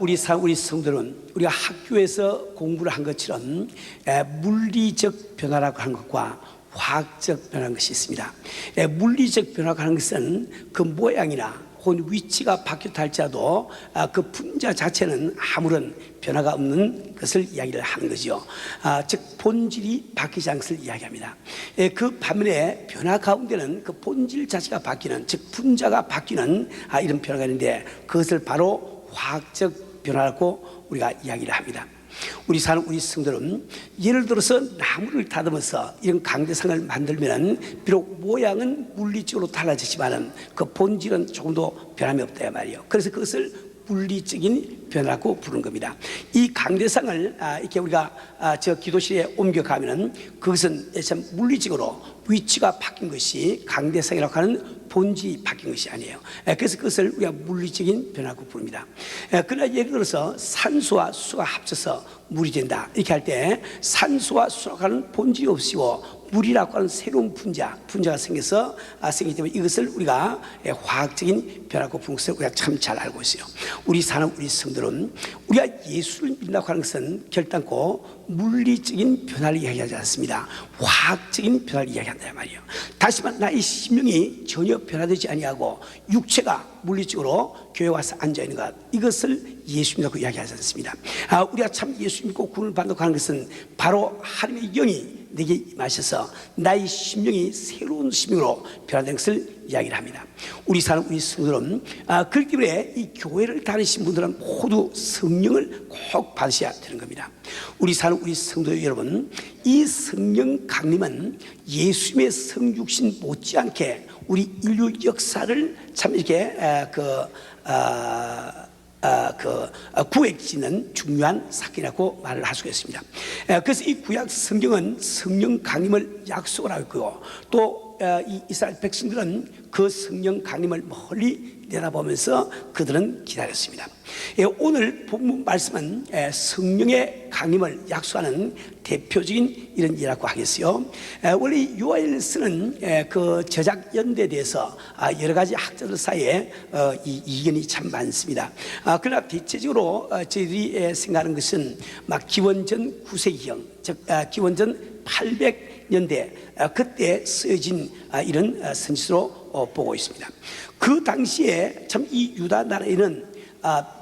우리 성도는 우리가 학교에서 공부를 한 것처럼 물리적 변화라고 하는 것과 화학적 변화라는 것이 있습니다. 물리적 변화라고 하는 것은 그 모양이나 혹은 위치가 바뀌었다 할지라도 그 분자 자체는 아무런 변화가 없는 것을 이야기를 하는 거죠. 즉 본질이 바뀌지 않는 것을 이야기합니다. 그 반면에 변화 가운데는 그 본질 자체가 바뀌는, 즉 분자가 바뀌는 이런 변화가 있는데 그것을 바로 화학적 변화라고 우리가 이야기를 합니다. 우리 성도는 예를 들어서 나무를 다듬어서 이런 강대상을 만들면 비록 모양은 물리적으로 달라지지만 그 본질은 조금도 변함이 없다 말이에요. 그래서 그것을 물리적인 변화라고 부르는 겁니다. 이 강대상을 이렇게 우리가 저 기도실에 옮겨가면은 그것은 참 물리적으로 위치가 바뀐 것이 강대상이라고 하는 본질이 바뀐 것이 아니에요. 그래서 그것을 우리가 물리적인 변화라고 부릅니다. 그러나 예를 들어서 산소와 수소가 합쳐서 물이 된다 이렇게 할 때 산소와 수소라고 하는 본질이 없이고 물이라고 하는 새로운 분자가 생기기 때문에 이것을 우리가 화학적인 변화라고 부르는 것을 우리가 참 잘 알고 있어요. 우리 성도는 우리가 예수를 믿는다고 하는 것은 결단코 물리적인 변화를 이야기하지 않습니다. 화학적인 변화를 이야기한다 말이에요. 다시 말해 나의 심령이 전혀 변화되지 아니하고 육체가 물리적으로 교회 와서 앉아있는 것, 이것을 예수 믿는다고 이야기하지 않습니다. 우리가 참 예수 믿고 구원을 받는다고 하는 것은 바로 하나님의 영이 내게 임하셔서 나의 심령이 새로운 심령으로 변화된 것을 이야기를 합니다. 우리 성도는 그렇기 때문에 이 교회를 다니신 분들은 모두 성령을 꼭 받으셔야 되는 겁니다. 우리 성도 여러분, 이 성령 강림은 예수님의 성육신 못지않게 우리 인류 역사를 참 이렇게 구획짓는 중요한 사건이라고 말을 할 수가 있습니다. 그래서 이 구약 성경은 성령 강림을 약속을 하고 있고 또 이 이스라엘 백성들은 그 성령 강림을 멀리 내다보면서 그들은 기다렸습니다. 오늘 본문 말씀은 성령의 강림을 약속하는 대표적인 이런 일이라고 하겠어요. 원래 요엘서는 그 저작 연대에 대해서 여러 가지 학자들 사이에 이견이 참 많습니다. 그러나 대체적으로 저희들이 생각하는 것은 막 기원전 9세기경, 즉 기원전 800년대 그때 쓰여진 이런 선지서로 보고 있습니다. 그 당시에 참 이 유다 나라에는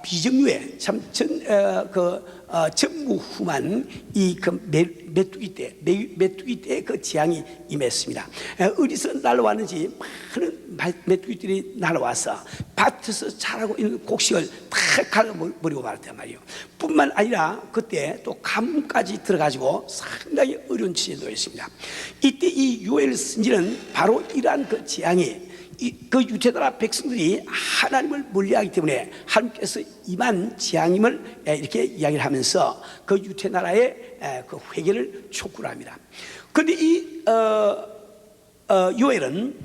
비정류의 참 전무후무한 이 메뚜기 때 그 재앙이 임했습니다. 어디서 날아왔는지 많은 메뚜기들이 날아와서 밭에서 자라고 있는 곡식을 탁 갈아버리고 말았단 말이에요. 뿐만 아니라 그때 또 가뭄까지 들어가지고 상당히 어려운 처지에 놓였습니다. 이때 이 요엘 선지는 바로 이러한 그 재앙이 그 유태나라 백성들이 하나님을 멀리하기 때문에 하나님께서 임한 재앙임을 이렇게 이야기를 하면서 그 유태나라의 그 회개를 촉구를 합니다. 그런데 이 요엘은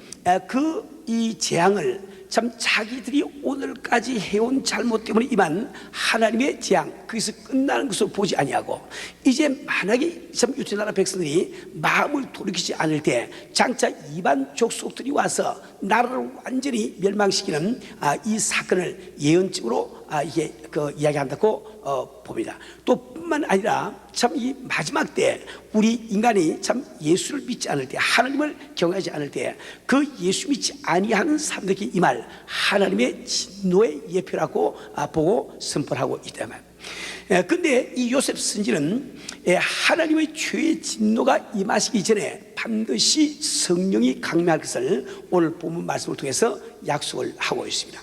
이 재앙을 참 자기들이 오늘까지 해온 잘못 때문에 임한 하나님의 재앙, 거기서 끝나는 것으로 보지 아니하고 이제 만약에 참 유태나라 백성들이 마음을 돌이키지 않을 때 장차 이반 족속들이 와서 나라를 완전히 멸망시키는 이 사건을 예언적으로 이게 이야기한다고 봅니다. 또 뿐만 아니라 참 이 마지막 때 우리 인간이 참 예수를 믿지 않을 때, 하나님을 경외하지 않을 때 그 예수 믿지 아니하는 사람들에게 임할 하나님의 진노의 예표라고 보고 선포하고 있다면, 근데 이 요셉 선지는 하나님의 죄의 진노가 임하시기 전에 반드시 성령이 강림할 것을 오늘 본문 말씀을 통해서 약속을 하고 있습니다.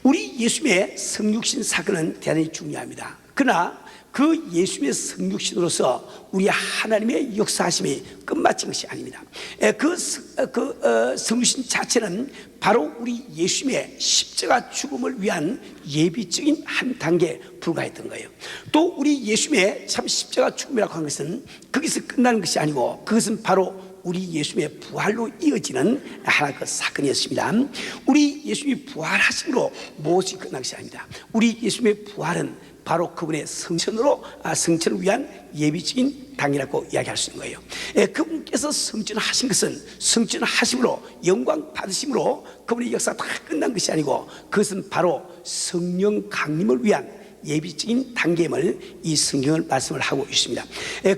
우리 예수님의 성육신 사건은 대단히 중요합니다. 그러나 그 예수님의 성육신으로서 우리 하나님의 역사하심이 끝마친 것이 아닙니다. 성육신 자체는 바로 우리 예수님의 십자가 죽음을 위한 예비적인 한 단계에 불과했던 거예요. 또 우리 예수님의 참 십자가 죽음이라고 하는 것은 거기서 끝나는 것이 아니고 그것은 바로 우리 예수님의 부활로 이어지는 하나의 그 사건이었습니다. 우리 예수님이 부활하심으로 무엇이 끝난 것이 아닙니다. 우리 예수님의 부활은 바로 그분의 성천을 위한 예비적인 당이라고 이야기할 수 있는 거예요. 그분께서 성천하신 것은 성천하심으로 영광 받으심으로 그분의 역사가 다 끝난 것이 아니고 그것은 바로 성령 강림을 위한 예비적인 단계임을 이 성경을 말씀을 하고 있습니다.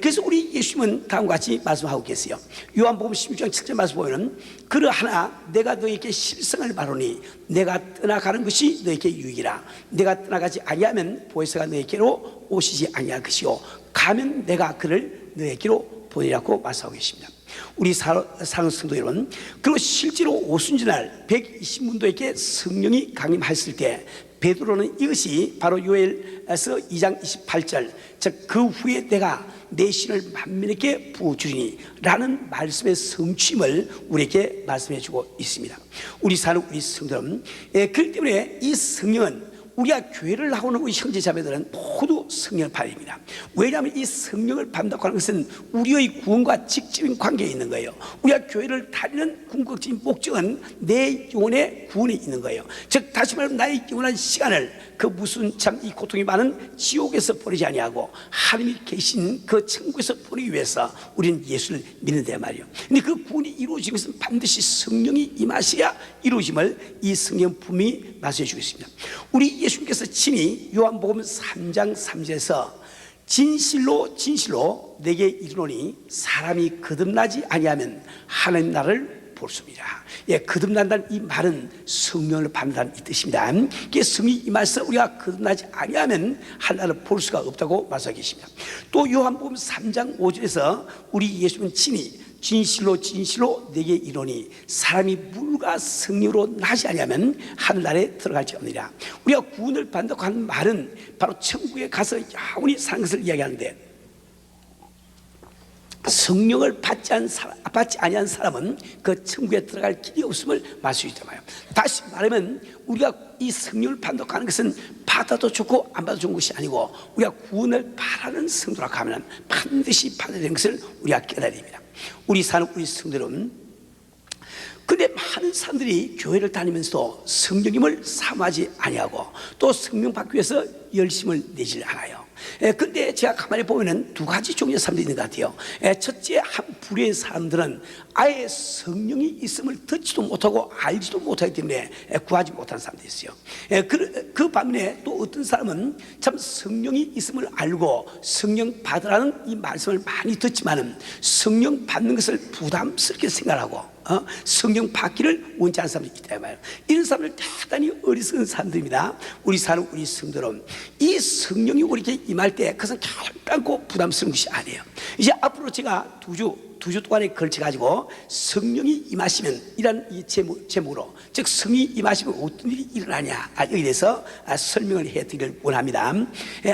그래서 우리 예수님은 다음과 같이 말씀하고 계세요. 요한복음 16장 7절 말씀 보면은 그러하나 내가 너에게 실성을 말하노니 내가 떠나가는 것이 너에게 유익이라. 내가 떠나가지 아니하면 보혜사가 너에게로 오시지 아니할 것이요 가면 내가 그를 너에게로 보내라고 말씀하고 계십니다. 우리 사랑하는 성도 여러분, 그리고 실제로 오순절날 120문도에게 성령이 강림하였을 때 베드로는 이것이 바로 요엘에서 2장 28절, 즉 그 후에 내가 내 신을 만민에게 부어주리니 라는 말씀의 성취임을 우리에게 말씀해 주고 있습니다. 우리 사는 우리 성도 여러분, 그렇기 때문에 이 성령은 우리가 교회를 나오는 우리 형제자매들은 모두 성령을 받아야 됩니다. 왜냐하면 이 성령을 받는다고 하는 것은 우리의 구원과 직접인 관계에 있는 거예요. 우리가 교회를 다니는 궁극적인 목적은 내 영혼의 구원에 있는 거예요. 즉 다시 말하면 나의 영원한 시간을 그 무슨 참 이 고통이 많은 지옥에서 보내지 아니하고 하나님이 계신 그 천국에서 보내기 위해서 우리는 예수를 믿는데 말이에요. 근데 그 구원이 이루어지는 것은 반드시 성령이 임하셔야 이루어짐을 이 성경 분명히 말씀해 주고 있습니다. 우리 예수님께서 친히 요한복음 3장 3절에서 진실로 진실로 내게 이르노니 사람이 거듭나지 아니하면 하나님 나라를 볼 수 없느니라. 거듭난다는 이 말은 성령을 받는다는 이 뜻입니다. 이게 성령이 임해서 우리가 거듭나지 아니하면 하나님을 볼 수가 없다고 말씀하고 계십니다. 또 요한복음 3장 5절에서 우리 예수님은 친히 진실로 진실로 내게 이르노니 사람이 물과 성령으로 나지 아니하면 하늘나라에 들어갈지 없느니라. 우리가 구원을 받는다고 하는 말은 바로 천국에 가서 영원히 사는 것을 이야기하는데, 성령을 받지 아니한 사람은 그 천국에 들어갈 길이 없음을 말할 수 있잖아요. 다시 말하면 우리가 이 성령을 받는다고 하는 것은 받아도 좋고 안 받아도 좋은 것이 아니고 우리가 구원을 바라는 성도라고 하면 반드시 받아야 되는 것을 우리가 깨달아야 됩니다. 우리 사는 우리 성도들은, 근데 많은 사람들이 교회를 다니면서 성령님을 사모하지 아니하고 또 성령 받기 위해서 열심을 내질 않아요. 근데 제가 가만히 보면은 두 가지 종류의 사람들이 있는 것 같아요. 첫째, 한 부류의 사람들은 아예 성령이 있음을 듣지도 못하고 알지도 못하기 때문에 구하지 못하는 사람들이 있어요. 그 반면에 또 어떤 사람은 참 성령이 있음을 알고 성령 받으라는 이 말씀을 많이 듣지만은 성령 받는 것을 부담스럽게 생각하고 성령 받기를 원치 않는 사람들이 있다 말이에요. 이런 사람들 대단히 어리석은 사람들입니다. 우리 사는 우리 성도는 이 성령이 우리에게 임할 때 그것은 결단코 부담스러운 것이 아니에요. 이제 앞으로 제가 두 주 동안에 걸쳐가지고 성령이 임하시면 이란 이 제목으로, 즉 성령이 임하시면 어떤 일이 일어나냐, 여기에 대해서 설명을 해드리길 원합니다.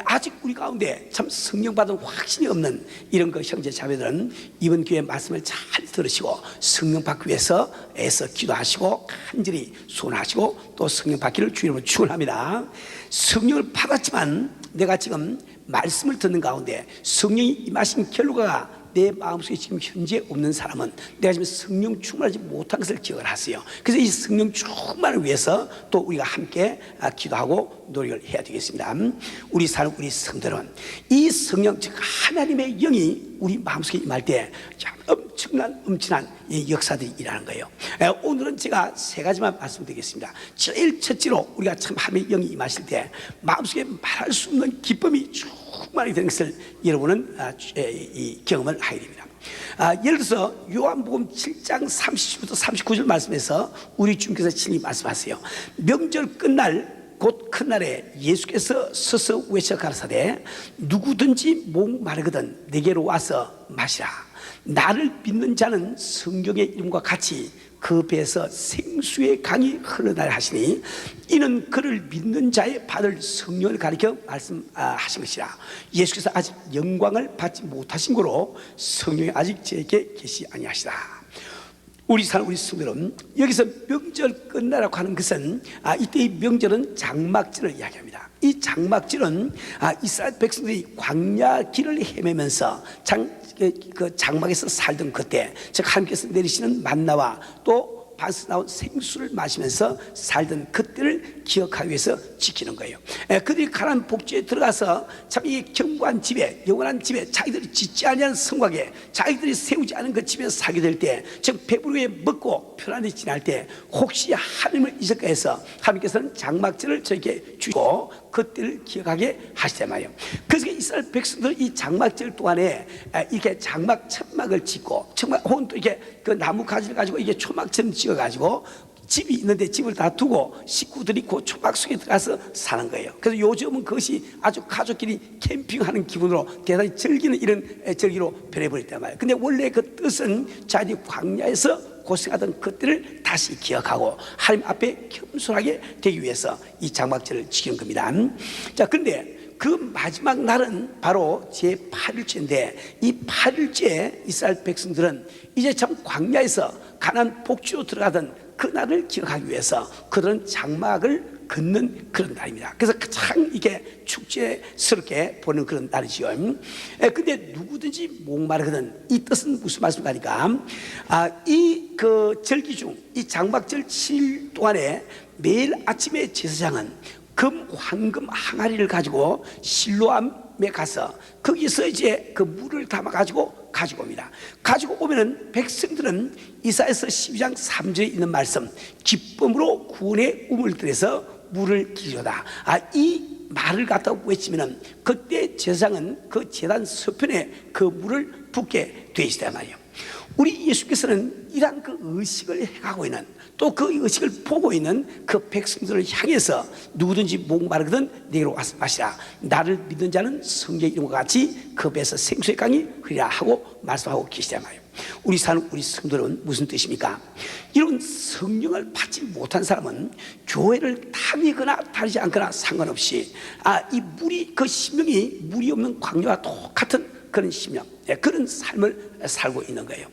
아직 우리 가운데 참 성령 받은 확신이 없는 이런 그 형제 자매들은 이번 기회에 말씀을 잘 들으시고 성령 받기 위해서 애써 기도하시고 간절히 소원하시고 또 성령 받기를 주님으로 축원합니다. 성령을 받았지만 내가 지금 말씀을 듣는 가운데 성령이 임하신 결과가 내 마음속에 지금 현재 없는 사람은 내가 지금 성령 충만하지 못한 것을 기억을 하세요. 그래서 이 성령 충만을 위해서 또 우리가 함께 기도하고 노력을 해야 되겠습니다. 우리 사는 우리 성도는 이 성령, 즉 하나님의 영이 우리 마음속에 임할 때 엄청난 역사들이 일어나는 거예요. 오늘은 제가 세 가지만 말씀드리겠습니다. 제일 첫째로 우리가 참 하나님의 영이 임하실 때 마음속에 말할 수 없는 기쁨이 충만히 되는 것을 여러분은 이 경험을 하게 됩니다. 예를 들어서 요한복음 7장 30절부터 39절 말씀에서 우리 주님께서 친히 말씀하세요. 명절 끝날 곧 큰 날에 예수께서 서서 외쳐 가라사대 누구든지 목마르거든 내게로 와서 마시라. 나를 믿는 자는 성경의 이름과 같이 그 배에서 생수의 강이 흘러나야 하시니 이는 그를 믿는 자의 받을 성령을 가리켜 말씀하신 것이라. 예수께서 아직 영광을 받지 못하신 거로 성령이 아직 저에게 계시 아니하시라. 우리 사는 우리 성도는 여기서 명절 끝나라고 하는 것은 이때의 명절은 장막절을 이야기합니다. 이 장막절은 이스라엘 백성들이 광야 길을 헤매면서 그 장막에서 살던 그때, 즉 하나님께서 내리시는 만나와 또 밭에서 나온 생수를 마시면서 살던 그때를 기억하기 위해서 지키는 거예요. 그들이 가나안 복지에 들어가서 참 이 견고한 집에, 영원한 집에, 자기들이 짓지 아니한 성곽에 자기들이 세우지 않은 그 집에서 살게 될 때, 즉 배부르게 먹고 편안히 지날 때 혹시 하나님을 잊을까 해서 하나님께서는 장막절을 저에게 주고 그때를 기억하게 하시단 말이에요. 그래서 이스라엘 백성들 이 장막절 동안에 이렇게 장막 천막을 짓고, 정말 혹은 또 이렇게 그 나무 가지를 가지고 이게 초막처럼 지어가지고 집이 있는데 집을 다 두고 식구들이 그 초막 속에 들어가서 사는 거예요. 그래서 요즘은 그것이 아주 가족끼리 캠핑하는 기분으로 대단히 즐기는 이런 절기로 변해버렸단 말이에요. 근데 원래 그 뜻은 자기 광야에서 고생하던 그때를 다시 기억하고 하나님 앞에 겸손하게 되기 위해서 이 장막절을 지키는 겁니다. 자, 근데 그 마지막 날은 바로 제8일째인데 이 8일째 이스라엘 백성들은 이제 참 광야에서 가나안 복지로 들어가던 그 날을 기억하기 위해서 그들은 장막을 걷는 그런 날입니다. 그래서 가장 이게 축제스럽게 보는 그런 날이죠. 근데 누구든지 목마르거든, 이 뜻은 무슨 말씀입니까? 이 그 절기 중 이 장막절 7일 동안에 매일 아침에 제사장은 금, 황금 항아리를 가지고 실로암에 가서 거기서 이제 그 물을 담아 가지고 옵니다. 가지고 오면은 백성들은 이사야서 12장 3절에 있는 말씀, 기쁨으로 구원의 우물 들에서 물을 기르다, 이 말을 갖다 외치면은 그때 제사장은 그 제단 서편에 그 물을 붓게 돼 있단 말이에요. 우리 예수께서는 이러한 그 의식을 행하고 있는, 또 그 의식을 보고 있는 그 백성들을 향해서 누구든지 목마르거든 내게로 와서 마시라, 나를 믿는 자는 성경 이름과 같이 그 배에서 생수의 강이 흐리라 하고 말씀하고 계시단 말이에요. 우리 사는 우리 성도는 무슨 뜻입니까? 이런 성령을 받지 못한 사람은 교회를 다니거나 다니지 않거나 상관없이 이 물이, 그 심령이 물이 없는 광야와 똑같은 그런 심령, 그런 삶을 살고 있는 거예요.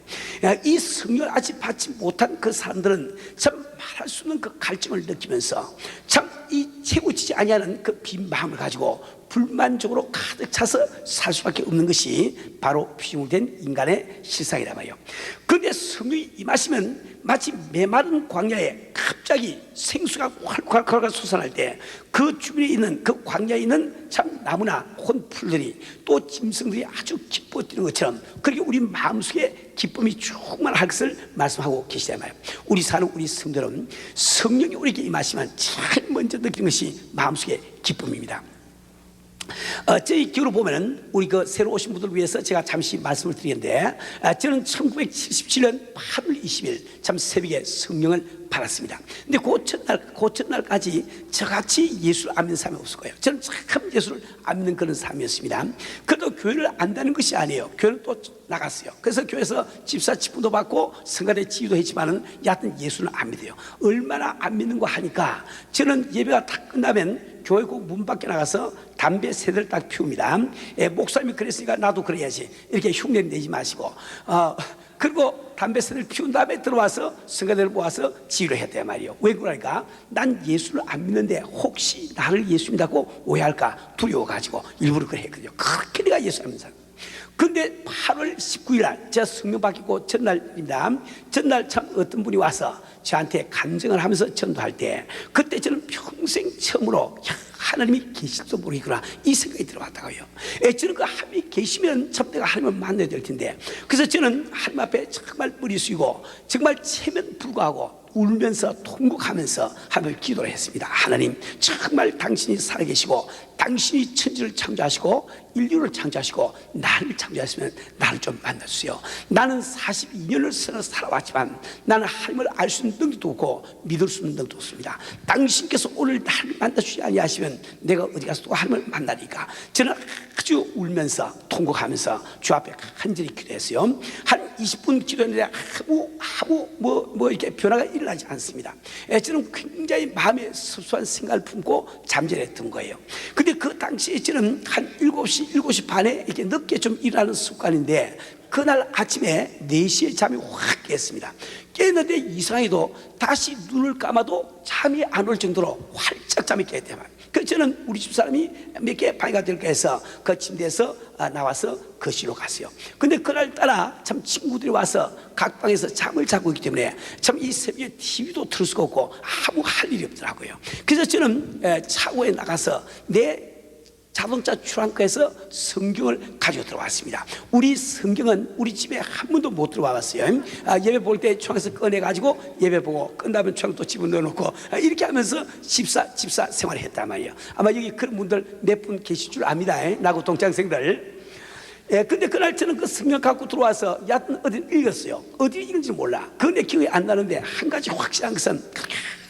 이 성령을 아직 받지 못한 그 사람들은 참 말할 수 없는 그 갈증을 느끼면서 참 이 채워지지 아니하는 그 빈 마음을 가지고 불만족으로 가득 차서 살 수밖에 없는 것이 바로 피조물된 인간의 실상이란 말이에요. 그런데 성령이 임하시면 마치 메마른 광야에 갑자기 생수가 활활 솟아날 때 그 주변에 있는 그 광야에 있는 참 나무나 혹은 풀들이 또 짐승들이 아주 기뻐 뛰는 것처럼 그렇게 우리 마음속에 기쁨이 충만할 것을 말씀하고 계시단 말이에요. 우리 사는 우리 성도는 성령이 우리에게 임하시면 제일 먼저 느끼는 것이 마음속의 기쁨입니다. 저희 기호로 보면은 우리 그 새로 오신 분들을 위해서 제가 잠시 말씀을 드리는데, 저는 1977년 8월 20일 참 새벽에 성령을 받았습니다. 근데 그 첫날까지 저같이 예수를 안 믿는 사람이 없을 거예요. 저는 참 예수를 안 믿는 그런 사람이었습니다. 그래도 교회를 안다는 것이 아니에요. 교회는 또 나갔어요. 그래서 교회에서 집사 직분도 받고 성가대 지휘도 했지만은 여하튼 예수는 안 믿어요. 얼마나 안 믿는 거 하니까 저는 예배가 다 끝나면 교회 꼭 문 밖에 나가서 담배 세 대를 딱 피웁니다. 목사님이 그랬으니까 나도 그래야지, 이렇게 흉내 내지 마시고, 그리고 담배 세 대를 피운 다음에 들어와서 성가대를 모아서 지휘를 했단 말이에요. 왜 그러니까 난 예수를 안 믿는데 혹시 나를 예수 믿다고 오해할까 두려워가지고 일부러 그래 했거든요. 그렇게 내가 예수 안 믿는 사람. 근데 8월 19일 날 제가 성령 받고 전날입니다. 전날 참 어떤 분이 와서 저한테 간증을 하면서 전도할 때, 그때 저는 평생 처음으로 하나님이 계실지도 모르겠구나 이 생각이 들어왔다고요. 저는 그 하나님이 계시면 참 내가 하나님을 만나야 될 텐데, 그래서 저는 하나님 앞에 정말 뿌리 숙이고 정말 체면 불구하고 울면서 통곡하면서 하나님을 기도를 했습니다. 하나님, 정말 당신이 살아계시고 당신이 천지를 창조하시고 인류를 창조하시고 나를 창조하시면 나를 좀 만나주세요. 나는 42년을 살아왔지만 나는 하나님을 알 수 있는 능력도 없고 믿을 수 있는 능력도 없습니다. 당신께서 오늘 나를 만나주지 아니하시면 내가 어디 가서 또 하나님을 만나니까, 저는 아주 울면서 통곡하면서 주 앞에 간절히 기도했어요. 한 20분 기도했는데 아무 이렇게 변화가 일어나지 않습니다. 저는 굉장히 마음에 섭섭한 생각을 품고 잠자리했던 거예요. 근데 그 당시에 저는 한 7시 반에 이렇게 늦게 좀 일어나는 습관인데, 그날 아침에 4시에 잠이 확 깼습니다. 깼는데 이상하게도 다시 눈을 감아도 잠이 안 올 정도로 활짝 잠이 깼대요. 그래서 저는 우리 집사람이 몇 개 방해가 될까 해서 그 침대에서 나와서 거실로 갔어요. 근데 그날따라 참 친구들이 와서 각 방에서 잠을 자고 있기 때문에 참 이 새벽에 TV도 틀 수가 없고 아무 할 일이 없더라고요. 그래서 저는 차고에 나가서 내 자동차 출판과에서 성경을 가지고 들어왔습니다. 우리 성경은 우리 집에 한 번도 못 들어와 봤어요. 예배 볼 때窗에서 꺼내가지고 예배 보고 끝나면窗또 집어넣어놓고 이렇게 하면서 집사 생활을 했단 말이에요. 아마 여기 그런 분들 몇 분 계실 줄 압니다. 나고 동창생들. 근데 그날 저는 그 성경 갖고 들어와서 얕은 어디 읽었어요. 어디 읽은지 몰라. 그건 내 기억이 안 나는데 한 가지 확실한 것은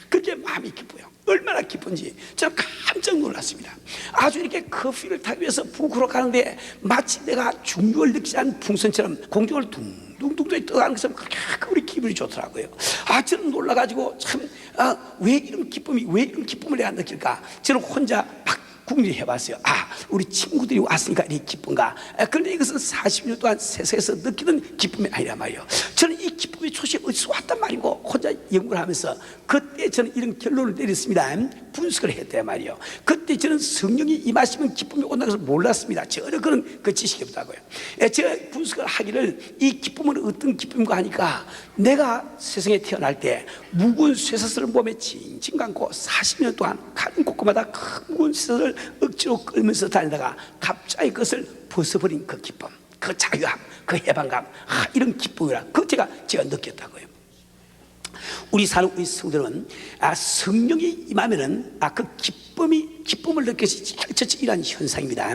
그렇게 마음이 기뻐요. 얼마나 기쁜지 저는 깜짝 놀랐습니다. 아주 이렇게 커피를 타기 위해서 북으로 가는데 마치 내가 중력을 느끼지 않은 풍선처럼 공중을 둥둥둥 떠가는 것처럼 그렇게 우리 기분이 좋더라고요. 저는 놀라가지고 참 왜 이런 기쁨을 내가 느낄까? 저는 혼자 막 궁리해봤어요. 우리 친구들이 왔으니까 이렇게 기쁜가? 그런데 이것은 40년 동안 세상에서 느끼는 기쁨이 아니란 말이에요. 저는 이 기쁨의 초시 어디서 왔단 말이고 혼자 연구를 하면서 그때 저는 이런 결론을 내렸습니다. 분석을 했단 말이에요. 그때 저는 성령이 임하시면 기쁨이 온다는 것을 몰랐습니다. 전혀 그런 그 지식이 없다고요. 제가 분석을 하기를 이 기쁨은 어떤 기쁨인가 하니까 내가 세상에 태어날 때 무거운 쇠사슬을 몸에 징징 감고 40년 동안 가는 곳마다 큰 무거운 쇠사슬을 억지로 끌면서 다니다가 갑자기 그것을 벗어버린 그 기쁨, 그 자유함, 그 해방감, 이런 기쁨이라 그 제가 느꼈다고요. 우리 사는 우리 성도는 성령이 임하면은 그 기쁨을 느껴서 첫째 이러한 현상입니다.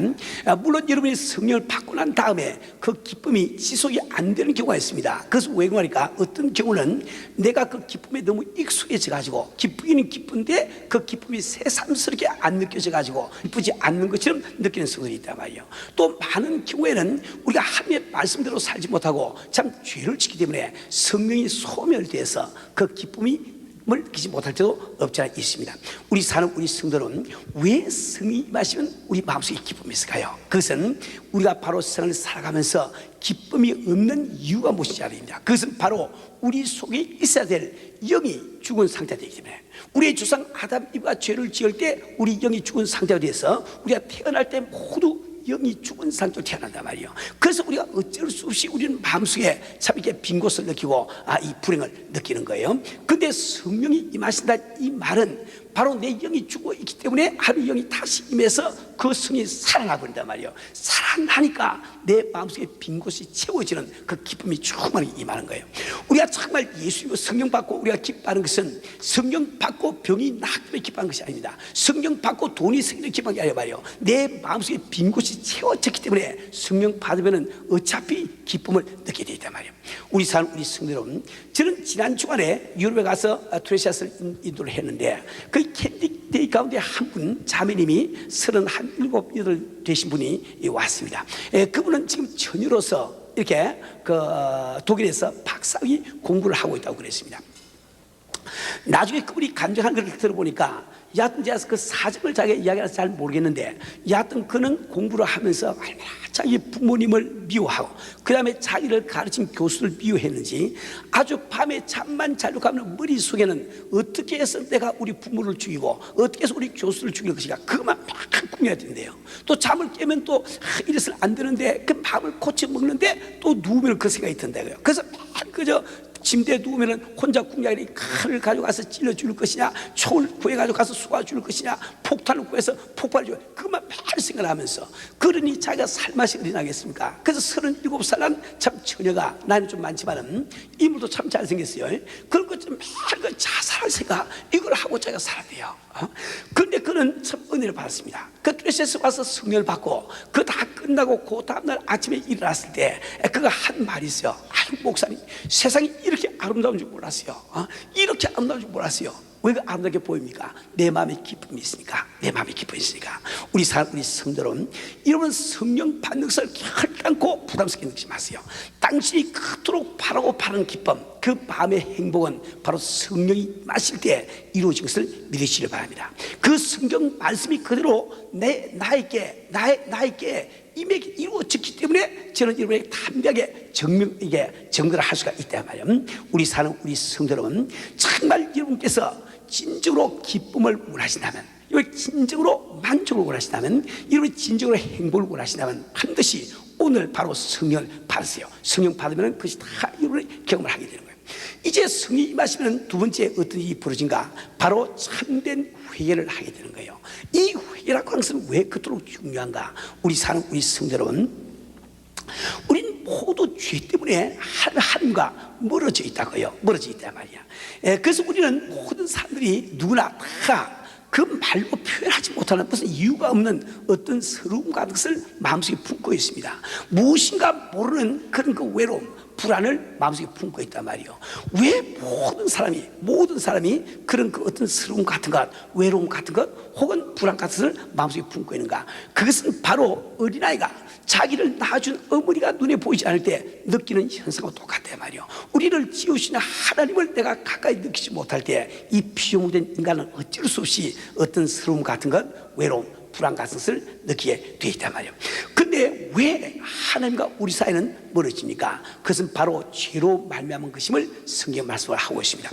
물론 여러분이 성령을 받고 난 다음에 그 기쁨이 지속이 안 되는 경우가 있습니다. 그래서 왜 그러니까 어떤 경우는 내가 그 기쁨에 너무 익숙해져 가지고 기쁘기는 기쁜데 그 기쁨이 새삼스럽게 안 느껴져 가지고 기쁘지 않는 것처럼 느끼는 성도들이 있단 말이에요. 또 많은 경우에는 우리가 하나님의 말씀대로 살지 못하고 참 죄를 짓기 때문에 성령이 소멸돼서 그 기쁨을 느끼지 못할 때도 없지 않아 있습니다. 우리 사는 우리 성도는 왜 성이 임하시면 우리 마음속에 기쁨이 있을까요? 그것은 우리가 바로 세상을 살아가면서 기쁨이 없는 이유가 무엇인지 알입니다. 그것은 바로 우리 속에 있어야 될 영이 죽은 상태가 되기 때문에 우리의 조상 아담 이브가 죄를 지을 때 우리 영이 죽은 상태가 돼서 우리가 태어날 때 모두 영이 죽은 상태로 태어난단 말이에요. 그래서 우리가 어쩔 수 없이 우리는 마음속에 참 이렇게 빈 곳을 느끼고 이 불행을 느끼는 거예요. 근데 성령이 임하신다 이 말은 바로 내 영이 죽어 있기 때문에 하나님의 영이 다시 임해서 그 성이 살아나 버린단 말이에요. 살아나니까 내 마음속에 빈 곳이 채워지는 그 기쁨이 충만히 임하는 거예요. 우리가 정말 예수 성령 받고 우리가 기뻐하는 것은 성령 받고 병이 나기 때문에 기뻐하는 것이 아닙니다. 성령 받고 돈이 생기는 기뻐하는 게 아니라 말이에요. 내 마음속에 빈 곳이 채워졌기 때문에 성령 받으면 어차피 기쁨을 느끼게 되어 있단 말이에요. 우리 사는 우리 성도 여러분, 저는 지난 주간에 유럽에 가서 트레시아스를 인도를 했는데 그 캔디데이 가운데 한 분 자매님이 31, 8 되신 분이 왔습니다. 그분은 지금 처녀로서 이렇게 독일에서 박사학위 공부를 하고 있다고 그랬습니다. 나중에 그분이 간증하는 걸 들어보니까 여하튼 제가 그 사정을 자기가 이야기해서 잘 모르겠는데 여하튼 그는 공부를 하면서 얼마나 자기 부모님을 미워하고 그 다음에 자기를 가르친 교수를 미워했는지 아주 밤에 잠만 자려고 하면 머릿속에는 어떻게 해서 내가 우리 부모를 죽이고 어떻게 해서 우리 교수를 죽일 것인가 그것만 막 꾸며야 된대요. 또 잠을 깨면 또 이래서는 안 되는데 그 마음을 고쳐 먹는데 또 누우면 그 생각이 든다고요. 그래서 그저 침대에 누우면 혼자 궁략이 칼을 가져가서 찔러 줄 것이냐, 총을 구해가지고 가서 쏘아 줄 것이냐, 폭탄을 구해서 폭발을 줄 그것만 매일 생각하면서 그러니 자기가 살맛이 어린하겠습니까? 그래서 37살 난 참 처녀가 나이는 좀 많지만은 인물도 참 잘생겼어요. 그런 것좀 매일 자살할 생각 이걸 하고 자기가 살았대요. 그런데 그는 참 은혜를 받았습니다. 그 트레시아스 와서 성령을 받고 그 다 끝나고 그 다음날 아침에 일어났을 때 그가 한 말이 있어요. 목사님, 세상이 이렇게 아름다운 줄 몰랐어요. 이렇게 아름다운 줄 몰랐어요. 왜 아름답게 보입니까? 내 마음에 기쁨이 있으니까. 내 마음에 기쁨이 있으니까. 우리 성도는 이러면 성령 받는 것을 결단코 부담스럽게 느끼지 마세요. 당신이 그토록 바라고 바라는 기쁨, 그 마음의 행복은 바로 성령이 마실 때 이루어진 것을 믿으시길 바랍니다. 그 성경 말씀이 그대로 나에게 임에게 이루어졌기 때문에 저는 여러분에게 담대하게 증거를 할 수가 있단 말이에요. 우리 사는 우리 성도 여러분, 정말 여러분께서 진정으로 기쁨을 원하신다면, 이걸 진정으로 만족을 원하신다면, 이걸 진정으로 행복을 원하신다면 반드시 오늘 바로 성령을 받으세요. 성령 받으면 그것이 다 여러분의 경험을 하게 되는 거예요. 이제 성령이 임하시면 두 번째 어떤 일이 벌어진가? 바로 참된 회개를 하게 되는 거예요. 이 죄라고 하는 것은 왜 그토록 중요한가? 우리 사는 우리 성도 여러분, 우리는 모두 죄 때문에 하나님과 멀어져 있다고요. 멀어져 있단 말이야. 그래서 우리는 모든 사람들이 누구나 다 그 말로 표현하지 못하는 무슨 이유가 없는 어떤 서러움 같은 것을 마음속에 품고 있습니다. 무엇인가 모르는 그런 그 외로움, 불안을 마음속에 품고 있단 말이에요. 왜 모든 사람이 그런 그 어떤 서러움 같은 것, 외로움 같은 것, 혹은 불안 같은 것을 마음속에 품고 있는가? 그것은 바로 어린아이가 자기를 낳아준 어머니가 눈에 보이지 않을 때 느끼는 현상과 똑같단 말이에요. 우리를 지으시는 하나님을 내가 가까이 느끼지 못할 때 이 피조물된 인간은 어쩔 수 없이 어떤 서러움 같은 것, 외로움, 불안 같은 것을 느끼게 돼 있단 말이에요. 근데 왜 하나님과 우리 사이는 멀어집니까? 그것은 바로 죄로 말미암은 것임을 성경 말씀을 하고 있습니다.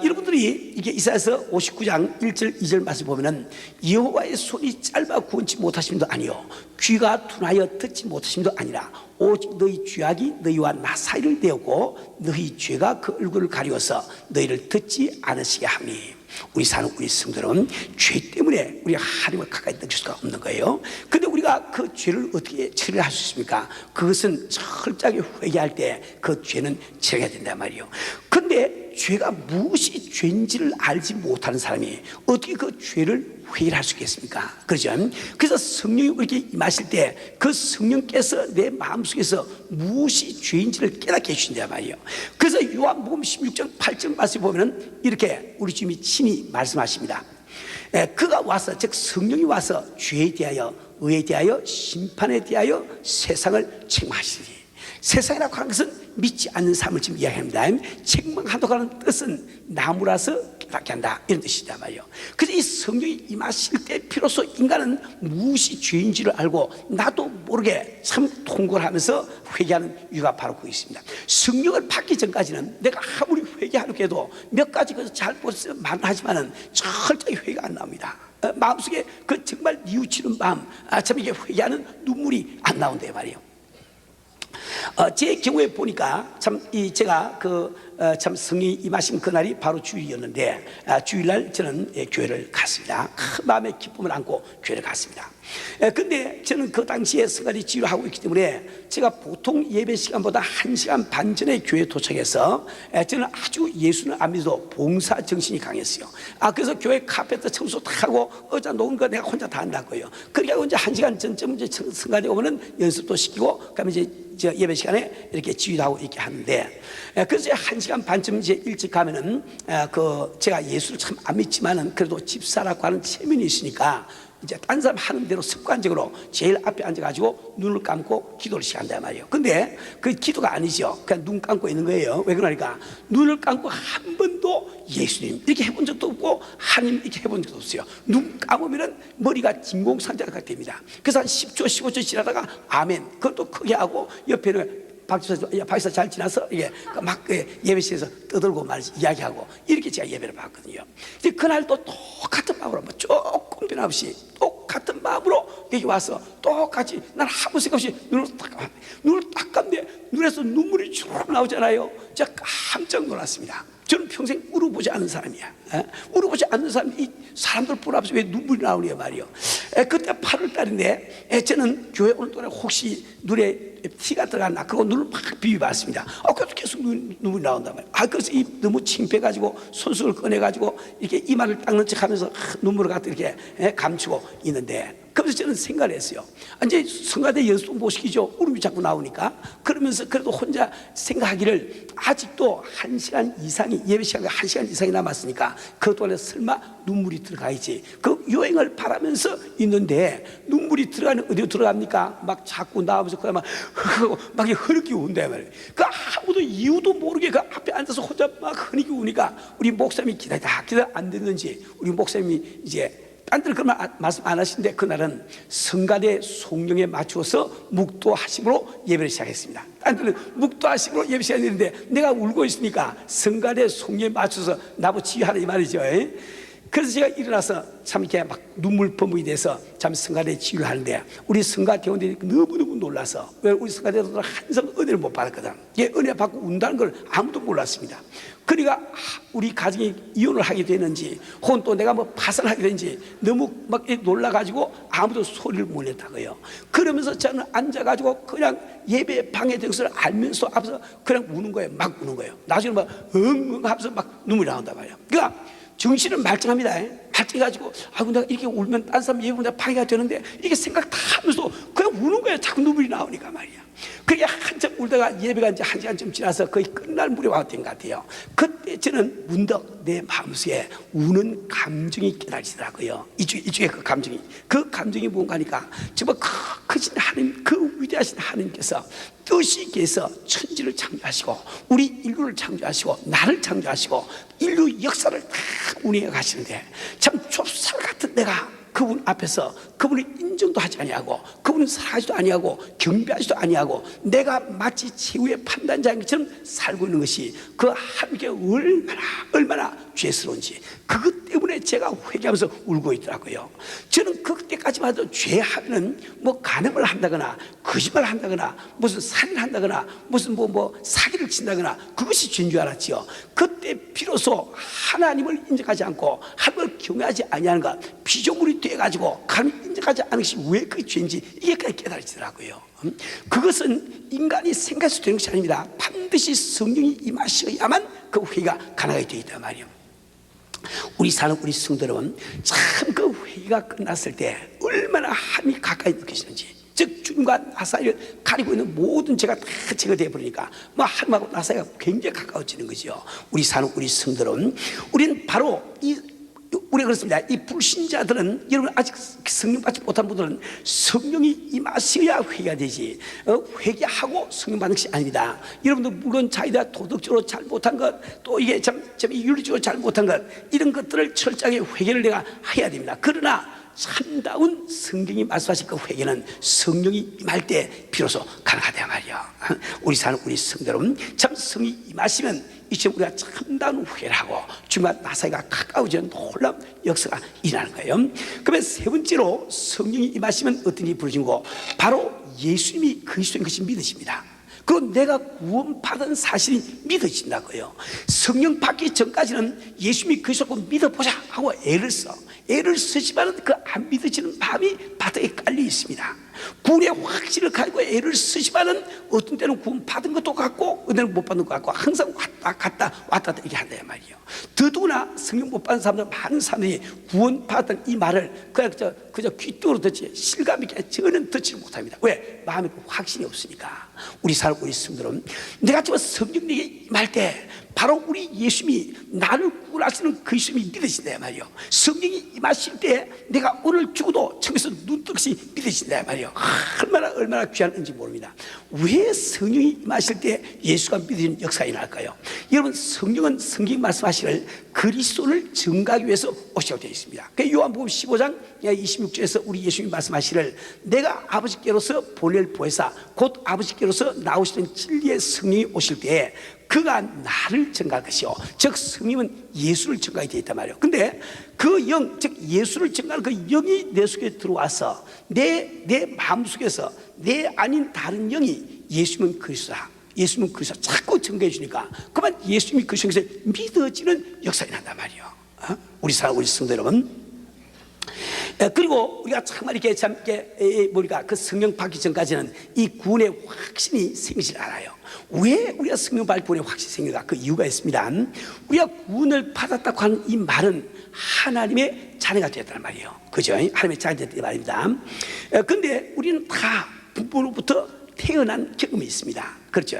여러분들이 이게 이사야서 59장 1절 2절 말씀 보면은 여호와의 손이 짧아 구원치 못하심도 아니요 귀가 둔하여 듣지 못하심도 아니라 오직 너희 죄악이 너희와 나 사이를 내었고 너희 죄가 그 얼굴을 가리워서 너희를 듣지 않으시게 하니. 우리 사는 우리 성도는 죄 때문에 우리가 하나님을 가까이 느낄 수가 없는 거예요. 근데 우리가 그 죄를 어떻게 처리할 수 있습니까? 그것은 철저하게 회개할 때 그 죄는 처리해야 된단 말이에요. 근데 죄가 무엇이 죄인지를 알지 못하는 사람이 어떻게 그 죄를 회개를 할 수 있겠습니까? 그렇죠? 그래서 성령이 우리에게 임하실 때 그 성령께서 내 마음속에서 무엇이 죄인지를 깨닫게 해주신단 말이에요. 그래서 요한복음 16장 8절 말씀에 보면 이렇게 우리 주님이 친히 말씀하십니다. 그가 와서, 즉 성령이 와서 죄에 대하여, 의에 대하여, 심판에 대하여 세상을 책망하시니. 세상이라고 하는 것은 믿지 않는 삶을 지금 이야기합니다. 책망하도록 하는 뜻은 나무라서 깨닫게 한다, 이런 뜻이단 말이에요. 그래서 이 성령이 임하실 때 비로소 인간은 무엇이 죄인지를 알고 나도 모르게 참 통곡을 하면서 회개하는 이유가 바로 그거 있습니다. 성령을 받기 전까지는 내가 아무리 회개하려고 해도 몇 가지 그 잘못을 하지만은 철저히 회개가 안 나옵니다. 마음속에 그 정말 뉘우치는 마음, 참 이게 회개하는 눈물이 안 나온다 말이에요. 제 경우에 보니까 제가 참 성령이 임하신 그날이 바로 주일이었는데, 주일날 저는 교회를 갔습니다. 큰 마음의 기쁨을 안고 교회를 갔습니다. 근데 저는 그 당시에 성가대 지휘를 하고 있기 때문에 제가 보통 예배 시간보다 1시간 반 전에 교회에 도착해서 저는 아주 예수는 안 믿어도 봉사 정신이 강했어요. 그래서 교회 카페트 청소 다 하고 의자 놓은 거 내가 혼자 다 한다고요. 그렇게 하고 이제 1시간 전쯤 이제 성가대 오면은 연습도 시키고 그다음에 이제 예배 시간에 이렇게 지휘도 하고 이렇게 하는데, 그래서 1시간 반쯤 이제 일찍 가면은 제가 예수를 참 안 믿지만은 그래도 집사라고 하는 체면이 있으니까 이제 딴 사람 하는 대로 습관적으로 제일 앞에 앉아가지고 눈을 감고 기도를 시작한단 말이에요. 근데 그 기도가 아니죠. 그냥 눈 감고 있는 거예요. 왜 그러니까 눈을 감고 한 번도 예수님 이렇게 해본 적도 없고 하나님 이렇게 해본 적도 없어요. 눈 감으면은 머리가 진공상자가 됩니다. 그래서 한 10초 15초 지나다가 아멘 그것도 크게 하고 옆에는 박사 잘 지나서 이게 막 예배실에서 떠들고 말이지 이야기하고 이렇게 제가 예배를 받거든요. 이제 그날도 똑같은 마음으로 뭐 조금 변함없이 똑같은 마음으로 여기 와서 똑같이 난 아무 생각 없이 눈을 딱 감는데 눈에서 눈물이 쭉 나오잖아요. 제가 깜짝 놀랐습니다. 저는 평생 울어보지 않는 사람이야. 울어보지 않는 사람이 이 사람들 볼 앞에서 왜 눈물이 나오냐 말이요. 그때 8월 달인데 저는 교회 오는 동안에 혹시 눈에 티가 들어갔나 그거 눈을 막 비비봤습니다. 그래도 계속 눈물이 나온단 말이에요. 그래서 너무 창피해가지고 손수를 꺼내가지고 이렇게 이마를 닦는 척하면서 눈물을 갖다 이렇게 감추고 있는데, 그래서 저는 생각을 했어요. 이제 성가대 연습도 못 시키죠. 울음이 자꾸 나오니까. 그러면서 그래도 혼자 생각하기를 아직도 1시간 이상이 예배 시간이 1시간 이상이 남았으니까 그 동안에 설마 눈물이 들어가야지. 그 여행을 바라면서 있는데 눈물이 들어가는 어디로 들어갑니까? 막 자꾸 나오면서 그다음에 막 흐르게 운다 말이에요. 그 아무도 이유도 모르게 그 앞에 앉아서 혼자 막 흐르게 우니까 우리 목사님이 기다려 안 됐는지 우리 목사님이 이제 딴 데는 그런 말씀 안 하시는데 그날은 성가대 송령에 맞추어서 묵도하심으로 예배를 시작했습니다. 딴 데는 묵도하심으로 예배 시작했는데 내가 울고 있으니까 성가대 송령에 맞춰서 나보고 지휘하라 이 말이죠. 그래서 제가 일어나서 참 이렇게 막 눈물 범벅이 돼서 참 성가대 지휘를 하는데 우리 성가 대원들이 너무너무 놀라서, 왜 우리 성가대원들은 항상 은혜를 못 받았거든. 은혜 받고 운다는 걸 아무도 몰랐습니다. 그러니까 우리 가정이 이혼을 하게 되는지 혹은 또 내가 뭐 파산하게 되는지 너무 막 놀라가지고 아무도 소리를 못 냈다고요. 그러면서 저는 앉아가지고 그냥 예배 방해된 것을 알면서 앞에서 그냥 우는 거예요. 막 우는 거예요. 나중에 막 엉엉 하면서 막 눈물이 나온단 말이에요. 그러니까 정신은 말짱합니다. 말짱해가지고 아이고 내가 이렇게 울면 딴 사람 예배를 내가 방해가 되는데 이게 생각 다 하면서 그냥 우는 거예요. 자꾸 눈물이 나오니까 말이야. 그게 한참 울다가 예배가 이제 1시간쯤 지나서 거의 끝날 무렵 왔던 것 같아요. 그때 저는 문득 내 마음속에 우는 감정이 깨달아지더라고요. 이쪽에 그 감정이 뭔가 하니까 정말 크신 하나님, 그 위대하신 하나님께서 뜻이 있게서 천지를 창조하시고 우리 인류를 창조하시고 나를 창조하시고 인류 역사를 다 운행해 가시는데 참 좁쌀 같은 내가 그분 앞에서 그분을 인정도 하지 아니하고 그분을 사랑하지도 아니하고 경배하지도 아니하고 내가 마치 최후의 판단자인 것처럼 살고 있는 것이 그 하나님께 얼마나 죄스러운지 그것 때문에 제가 회개하면서 울고 있더라고요. 저는 그때까지만 해도 죄하면은 뭐 간음을 한다거나 거짓말을 한다거나 무슨 살인을 한다거나 무슨 뭐 사기를 친다거나 그것이 죄인 줄 알았지요. 그때 비로소 하나님을 인정하지 않고 하나님을 경외하지 아니하는 것 피조물이 돼가지고 하나님 인정하지 않은 것이 왜 그게 죄인지 이게 깨달아지더라고요. 그것은 인간이 생각할 수 되는 것이 아닙니다. 반드시 성령이 임하셔야만 그 회개가 가능하게 되어 있단 말이에요. 우리 사는 우리 성도 여러분, 참 그 회개가 끝났을 때 얼마나 하나님이 가까이 느끼시는지, 즉 주님과 나 사이를 가리고 있는 모든 죄가 다 제거되어 버리니까 뭐 하나님하고 나 사이가 굉장히 가까워지는 거죠. 우리 사는 우리 성도 여러분, 우리는 바로 우리가 그렇습니다. 이 불신자들은 여러분 아직 성령 받지 못한 분들은 성령이 임하셔야 회개가 되지 회개하고 성령 받는 것이 아닙니다. 여러분들 물론 자기가 도덕적으로 잘못한 것 또 이게 참 윤리적으로 잘못한 것 이런 것들을 철저하게 회개를 내가 해야 됩니다. 그러나 참다운 성경이 말씀하신 그 회개는 성령이 임할 때 비로소 가능하다 말이요. 우리 사는 우리 성도 여러분, 참 성이 임하시면 이제 우리가 참다운 회개를 하고 주님과 나 사이가 가까워지는 놀라운 역사가 일어나는 거예요. 그러면 세 번째로 성령이 임하시면 어떤 일이 벌어진 거 바로 예수님이 그리스도인 것이 믿으십니다. 그리고 내가 구원받은 사실이 믿어진다고요. 성령 받기 전까지는 예수님이 그리스도고 믿어보자 하고 애를 쓰지만 그 안 믿어지는 마음이 바닥에 깔려 있습니다. 구원의 확신을 가지고 애를 쓰지만은 어떤 때는 구원 받은 것도 같고 어떤 때는 못 받는 것 같고 항상 왔다 갔다 이렇게 한다 말이에요. 더더구나 성령 못 받은 사람들 많은 사람들이 구원 받았던 이 말을 그저 귀뚱으로 듣지 실감 있게 저는 듣지 못합니다. 왜? 마음에 확신이 없으니까. 우리 사람 우리 성도는 내가 지금 성령에게 임할 때 바로 우리 예수님이 나를 구원하시는 그 예수님이 믿어진다 말이요. 성령이 임하실 때 내가 오늘 죽어도 청에서 눈뜨시 믿어진다 말이요. 얼마나 귀한 은지 모릅니다. 왜 성령이 임하실 때 예수가 믿어지는 역사가 일어날까요? 여러분 성령은 성경 말씀하시기를 그리스도를 증거하기 위해서 오시라고 되어 있습니다. 요한복음 15장 26절에서 우리 예수님이 말씀하시기를 내가 아버지께로서 보낼 보혜사 곧 아버지께로서 나오시는 진리의 성령이 오실 때에 그가 나를 증거할 것이요. 즉 성령은 예수를 증거하게 되어 있단 말이에요. 근데 그 영, 즉 예수를 증거하는 그 영이 내 속에 들어와서 내 마음속에서 내 아닌 다른 영이 예수님은 그리스도다, 예수님은 그리스도 자꾸 증거해 주니까 그만 예수님이 그리스도에서 믿어지는 역사가 난단 말이에요. 우리 사랑 우리 성도 여러분, 그리고 우리가 정말 이렇게 참 우리가 그 성령 받기 전까지는 이 구원의 확신이 생기질 않아요. 왜 우리가 성령 받을 구원의 확신이 생길까? 그 이유가 있습니다. 우리가 구원을 받았다고 하는 이 말은 하나님의 자녀가 되었다는 말이에요. 그죠? 하나님의 자녀가 되었다는 말입니다. 근데 우리는 다 부모로부터 태어난 경험이 있습니다. 그렇죠?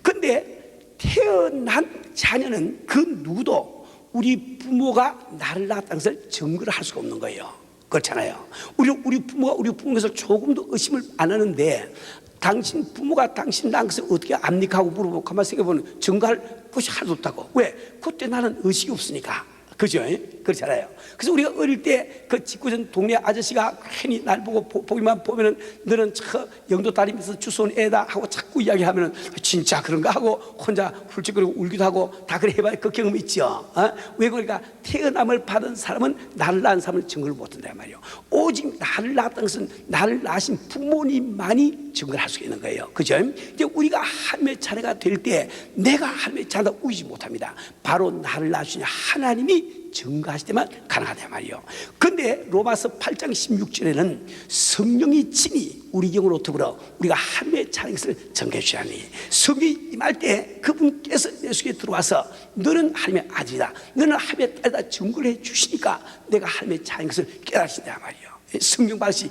근데 태어난 자녀는 그 누구도 우리 부모가 나를 낳았다는 것을 증거를 할 수가 없는 거예요. 그렇잖아요. 우리 부모가 우리 부모에서 조금도 의심을 안 하는데 당신 부모가 당신 낳은 것을 어떻게 압니까 하고 물어보고 가만히 생각해보면 증거할 것이 하나도 없다고. 왜? 그때 나는 의식이 없으니까. 그죠? 그렇잖아요. 그래서 우리가 어릴 때 그 직구전 동네 아저씨가 괜히 날 보고 보기만 보면은 너는 저 영도 다니면서 주워온 애다 하고 자꾸 이야기하면은 진짜 그런가 하고 혼자 훌쩍거리고 울기도 하고 다 그래 해봐야 그 경험 있죠. 왜 그러니까 태어남을 받은 사람은 나를 낳은 사람을 증거를 못한단 말이에요. 오직 나를 낳았다는 것은 나를 낳으신 부모님만이 증거를 할 수 있는 거예요. 그죠? 이제 우리가 하나님의 자녀가 될 때 내가 하나님의 자녀다 우기지 못합니다. 바로 나를 낳으신 하나님이 증거하실 때만 가능하단 말이에요. 그런데 로마서 8장 16절에는 성령이 친히 우리 영으로 더불어 우리가 하나님의 자녀인 것을 증거해 주시니 성령이 임할 때 그분께서 내 속에 들어와서 너는 하나님의 아들이다, 너는 하나님의 딸이다 증거를 해 주시니까 내가 하나님의 자녀인 것을 깨달으신단 말이에요. 성령 받은 시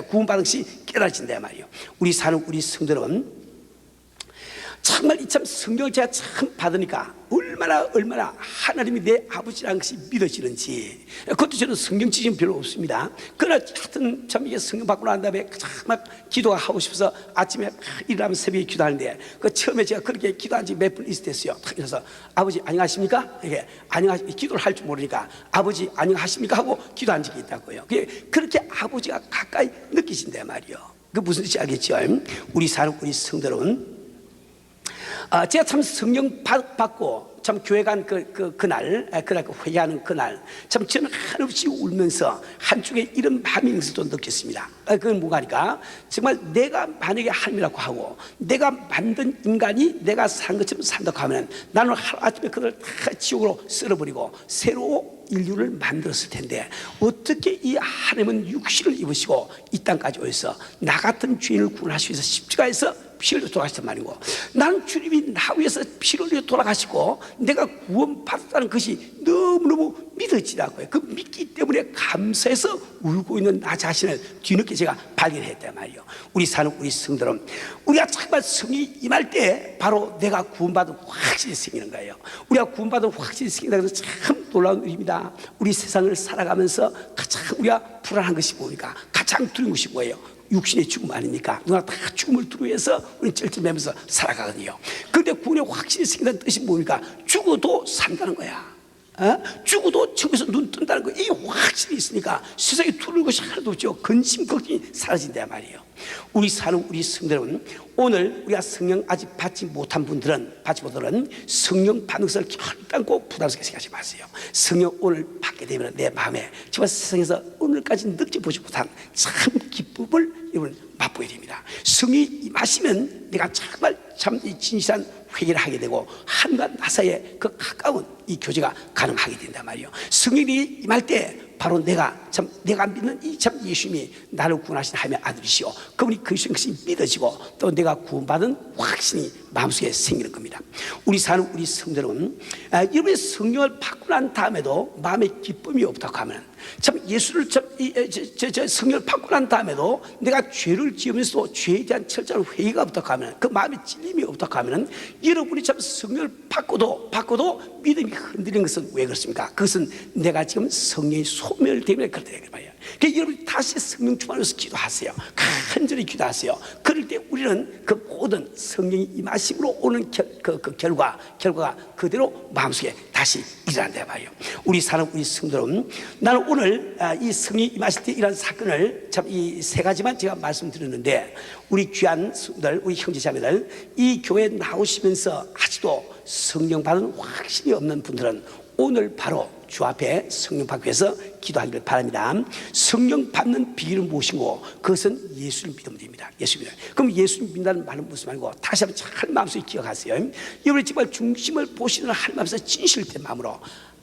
구원 받은 시 깨달으신단 말이에요. 우리 사는 우리 성도는 정말 이 참 성령을 제가 참 받으니까 얼마나 하나님이 내 아버지라는 것이 믿어지는지. 그것도 저는 성경 지식은 별로 없습니다. 그러나 하여튼 참 이게 성령 받고 난 다음에 정말 기도가 하고 싶어서 아침에 일어나면 새벽에 기도하는데 그 처음에 제가 그렇게 기도한 지 몇 분 있었어요. 그래서 아버지 안녕하십니까? 이게 기도를 할 줄 모르니까 아버지 안녕하십니까? 하고 기도한 적이 있다고요. 그렇게 아버지가 가까이 느끼신단 말이에요. 그 무슨 뜻인지 알겠죠? 우리 사는 우리 성도는 제가 참 성령 받고 참 교회 간 그날 회개하는 그날 참 저는 한없이 울면서 한쪽에 이런 마음이 있는 것을 느꼈습니다. 그건 뭐가니까 정말 내가 만약에 하나님이라고 하고 내가 만든 인간이 내가 산 것처럼 산다고 하면 나는 하루아침에 그들 다 지옥으로 쓸어버리고 새로 인류를 만들었을 텐데 어떻게 이 하나님은 육신을 입으시고 이 땅까지 오셔서 나 같은 죄인을 구원하시기 위해서 십자가에서 피를 흘려 돌아가셨단 말이고, 나는 주님이 나 위해서 피를 흘려 돌아가시고 내가 구원받았다는 것이 너무너무 믿어지더라고요. 그 믿기 때문에 감사해서 울고 있는 나 자신을 뒤늦게 제가 발견했단 말이에요. 우리 사는 우리 성도는 우리가 정말 성령이 임할 때 바로 내가 구원받은 확신이 생기는 거예요. 우리가 구원받은 확신이 생긴다는 것은 참 놀라운 일입니다. 우리 세상을 살아가면서 가장 우리가 불안한 것이 뭡니까? 가장 두려운 것이 뭐예요? 육신의 죽음 아닙니까? 누가 다 죽음을 두려워해서 우리 쩔쩔매면서 살아가거든요. 그런데 구원의 확신이 생긴다는 뜻이 뭡니까? 죽어도 산다는 거야. 죽어도 천국에서 눈 뜬다는 거. 이 확신이 있으니까 세상에 두려운 것이 하나도 없죠. 근심 걱정이 사라진단 말이에요. 우리 사는 우리 성도는 오늘 우리가 성령 아직 받지 못한 분들은 성령 받는 것을 결단코 부담스럽게 생각하지 마세요. 성령 오늘 받게 되면 내 마음에 정말 세상에서 오늘까지 느껴보지 못한 참 기쁨을 여러분 맛보게 됩니다. 성령이 임하시면 내가 정말 참 진실한 회개를 하게 되고 하나님과 나 사이에 그 가까운 이 교제가 가능하게 된단 말이에요. 성령이 임할 때 바로 내가 믿는 이 참 예수님이 나를 구원하신 하나님의 아들이시오, 그분이 그리스도인 것이 믿어지고 또 내가 구원받은 확신이 마음속에 생기는 겁니다. 우리 사는 우리 성도는 여러분의 성령을 받고 난 다음에도 마음에 기쁨이 없다고 하면 참 예수를 성령을 받고 난 다음에도 내가 죄를 지으면서도 죄에 대한 철저한 회의가 없다고 하면, 그 마음에 찔림이 없다고 하면 여러분이 참 성령을 받고도 믿음이 흔들리는 것은 왜 그렇습니까? 그것은 내가 지금 성령의 소멸 때문에 그렇다 말이에요. 그러니까 여러분이 다시 성령 충만해서 기도하세요. 간절히 기도하세요. 그럴 때 우리는 그 모든 성령이 임하심으로 오는 결과가 그대로 마음속에 다시 일어난다 말이에요. 우리 사는 우리 성도는 나는 오늘 이 성령이 임하실 때 이런 사건을 참 이 세 가지만 제가 말씀드렸는데, 우리 귀한 성도들, 우리 형제자매들, 이 교회에 나오시면서 아직도 성령 받은 확신이 없는 분들은 오늘 바로 주 앞에 성령 받기 위해서 기도하기를 바랍니다. 성령 받는 비결은 무엇이고, 그것은 예수를 믿으면 됩니다. 예수 믿어요. 그럼 예수 믿는다는 말은 무슨 말이고, 다시 한번 잘 마음속에 기억하세요. 여러분이 정말 중심을 보시는 하나님 앞에서 진실된 마음으로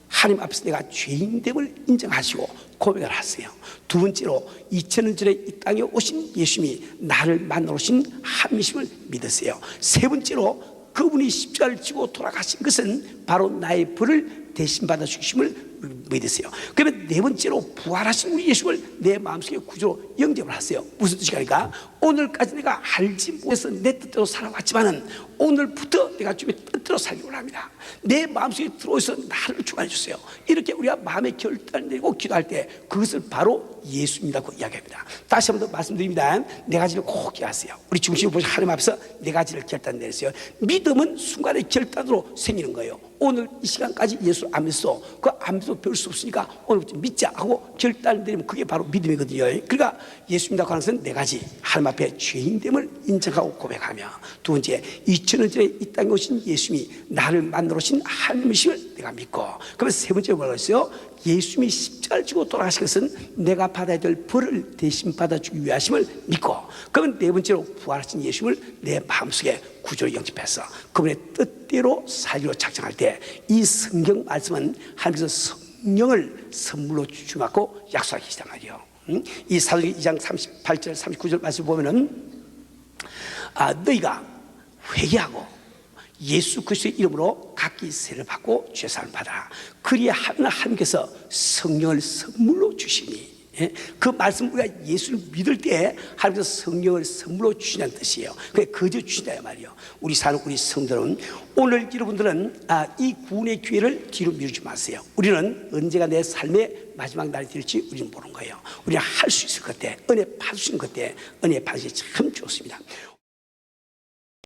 하나님 앞에서 내가 죄인됨을 인정하시고 고백을 하세요. 두 번째로 2000년 전에 이 땅에 오신 예수님이 나를 만나러 오신 하나님이심을 믿으세요. 세 번째로 그분이 십자가를 지고 돌아가신 것은 바로 나의 벌을 대신 받아 주심을 믿으세요. 그러면 네 번째로 부활하신 우리 예수를 내 마음속에 구주로 영접을 하세요. 무슨 뜻이니까 오늘까지 내가 알지 못해서 내 뜻대로 살아왔지만은 오늘부터 내가 주님의 뜻대로 살기를 합니다. 내 마음속에 들어오셔서 나를 주관해 주세요. 이렇게 우리가 마음의 결단을 내고 기도할 때 그것을 바로 예수님이라고 이야기합니다. 다시 한 번 더 말씀드립니다. 네 가지를 꼭 기억하세요. 우리 중심을 보시고 하나님 앞에서 네 가지를 결단 내렸어요. 믿음은 순간의 결단으로 생기는 거예요. 오늘 이 시간까지 예수를 안 믿어. 그 안 믿어도 별 수 없으니까 오늘부터 믿자 하고 결단을 내리면 그게 바로 믿음이거든요. 그러니까 예수님이라고 하는 것은 네 가지. 하나님 앞에 죄인됨을 인정하고 고백하며, 두 번째 2000년 전에 이 땅에 오신 예수님이 나를 만들어 오신 하나님이심을 내가 믿고, 그러면 세 번째로 뭐라고 했어요? 예수님이 십자가를 지고 돌아가신 것은 내가 받아야 될 벌을 대신 받아주기 위하심을 믿고, 그러면 네 번째로 부활하신 예수님을 내 마음속에 구주로 영접해서 그분의 뜻대로 살기로 작정할 때 이 성경 말씀은 하나님께서 성령을 선물로 주시고 약속하기 시작한 말이에요. 이 사도행전 2장 38절 39절 말씀 보면은 너희가 회개하고 예수 그리스도의 이름으로 각기 세를 받고 죄사함을 받아라. 그리하면 하나님께서 성령을 선물로 주시니, 그 말씀 우리가 예수를 믿을 때 하나님께서 성령을 선물로 주시는 뜻이에요. 그게 거저 주시다 말이에요. 우리 사는 우리 성도는 오늘 여러분들은 이 구원의 기회를 뒤로 미루지 마세요. 우리는 언제가 내 삶의 마지막 날이 될지 우리는 모르는 거예요. 우리는 할 수 있을 것 같아. 은혜 받으시는 것 같아. 은혜 받으시 참 좋습니다.